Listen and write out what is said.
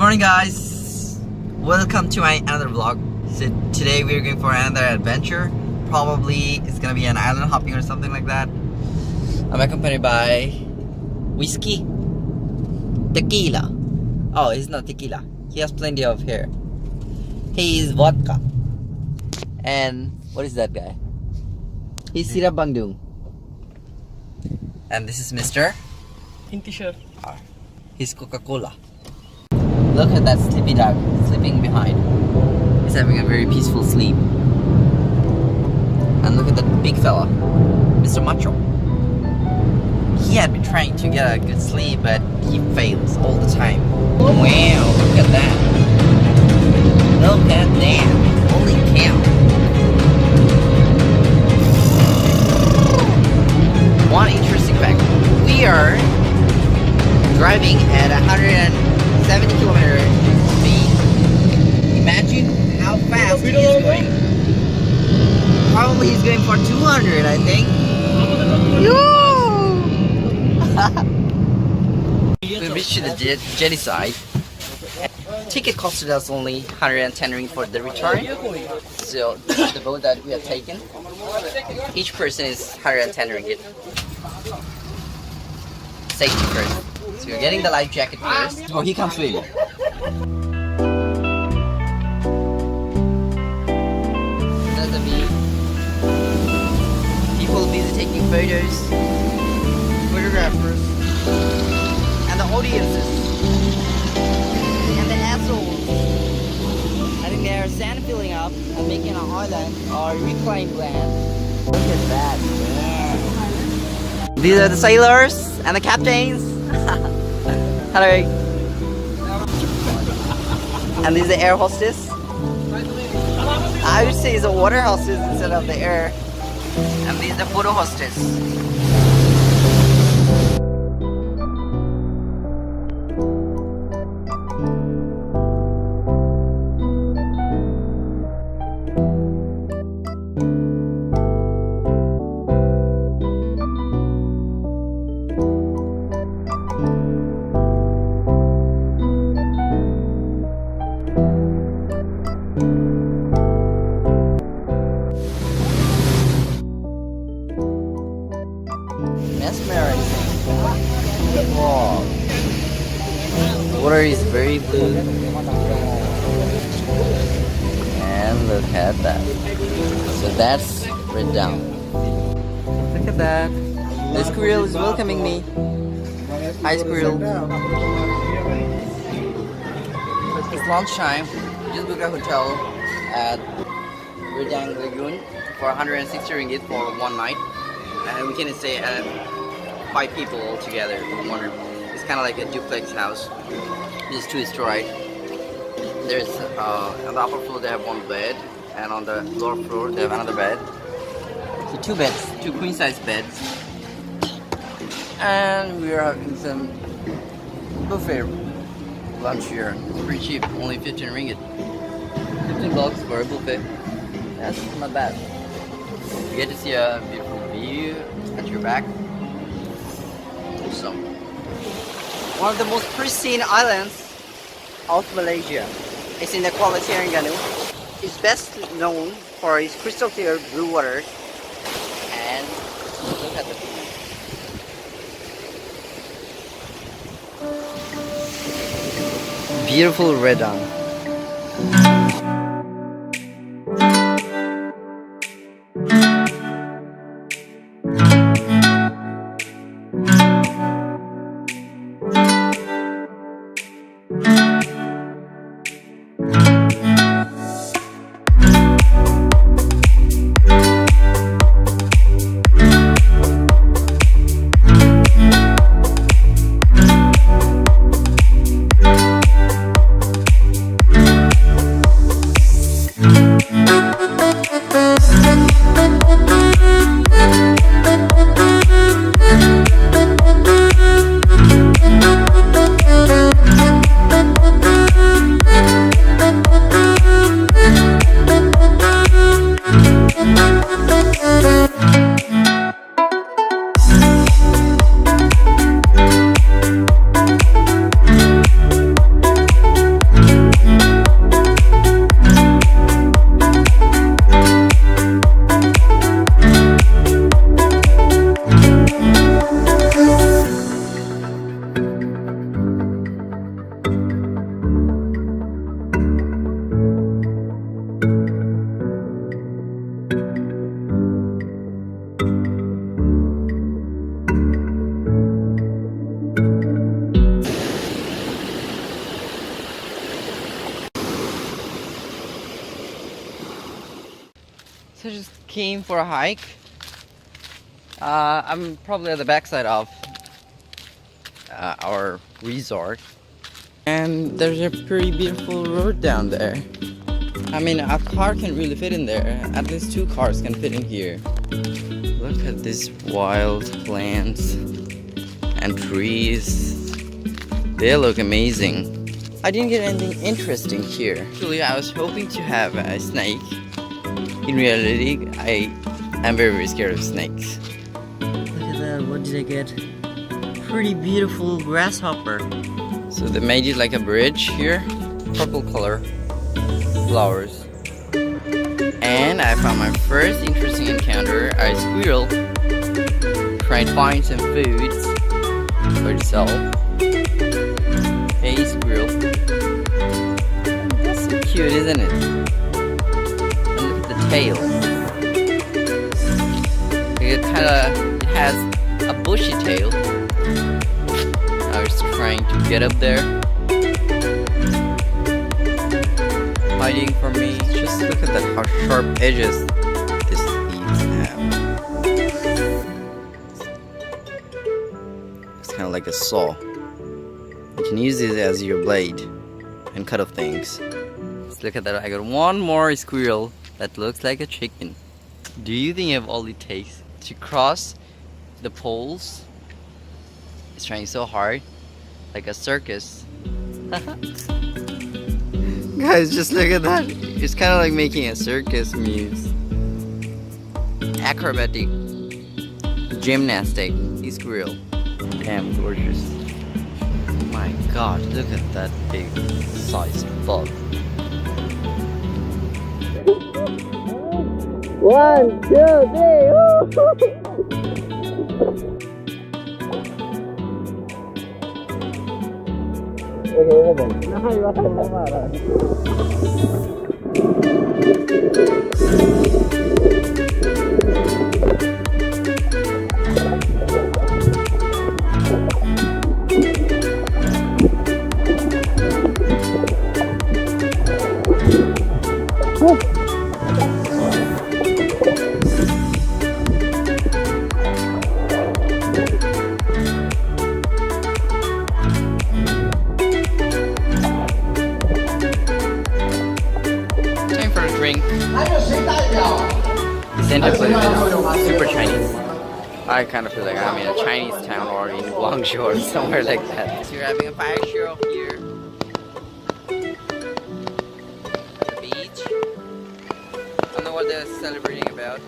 morning guys, welcome to my another vlog. So today we're going for another adventure. Probably it's gonna be an island hopping or something like that. I'm accompanied by whiskey, tequila. Oh, he's not tequila, he has plenty of hair. He is vodka. And what is that guy? He's Sirap Bandung. And this is Mr. T-shirt. He's Coca-Cola. Look at that sleepy dog sleeping behind. He's having a very peaceful sleep. And look at that big fella, Mr. Macho. He had been trying to get a good sleep, but he fails all the time. Wow, look at that. Look at that. Holy cow. One interesting fact. We are driving at 170 km speed. Imagine how fast he is going. Probably he's going for 200, I think. We reached the jetty side. Ticket costed us only 110 ringgit for the return. So this is the boat that we have taken. Each person is 110 ringgit. Safety first. So you're getting the life jacket first. Oh, he can't swim. That's the view. People busy taking photos, photographers, and the audiences, and the assholes. I think they are sand filling up and making an island or reclaimed land. Look at that, man. These are the sailors and the captains. Hello. And this is the air hostess. I would say it's a water hostess instead of the air. And this is the photo hostess. Mesmerizing. Wow. The water is very blue. And look at that. So that's Redang. Look at that. The squirrel is welcoming me. Hi squirrel. It's lunchtime. We just booked a hotel at Redang lagoon for 160 ringgit for one night. And we can stay at 5 people all together in one room. It's kind of like a duplex house. It's 2-story. There's on the upper floor they have one bed, and on the lower floor they have another bed. So 2 beds, 2 queen size beds. And we are having some buffet lunch here. It's pretty cheap, only 15 ringgit. 15 bucks for a buffet. That's not bad. You get to see a beautiful view at your back. Awesome. One of the most pristine islands of Malaysia is in the Terengganu. It's best known for its crystal clear blue water. And look at the view. Beautiful Redang. I just came for a hike. I'm probably at the backside of our resort, and there's a pretty beautiful road down there. I mean, a car can really fit in there. At least 2 cars can fit in here. Look at these wild plants and trees. They look amazing. I didn't get anything interesting here. Actually, I was hoping to have a snake. In reality, I am very, very scared of snakes. Look at that, what did I get? Pretty beautiful grasshopper. So they made it like a bridge here. Purple color. Flowers. And I found my first interesting encounter, a squirrel trying to find some food for itself. Hey squirrel. That's so cute, isn't it? And look at the tail. It has a bushy tail. Now it's trying to get up there. Hiding from me. Just look at that, how sharp edges this leaves have. It's kind of like a saw. You can use it as your blade and cut off things. Just look at that, I got one more squirrel that looks like a chicken. Do you think you have all it takes to cross the poles? It's trying so hard, like a circus. Guys, just look at that. It's kind of like making a circus muse. Acrobatic. Gymnastic. Squirrel. Damn gorgeous. My god, look at that big size bug. 1, 2, 3. The center place is super Chinese. I kind of feel like I'm in a Chinese town or in Guangzhou or somewhere like that. So you're having a fire show here at the beach. I don't know what they're celebrating about.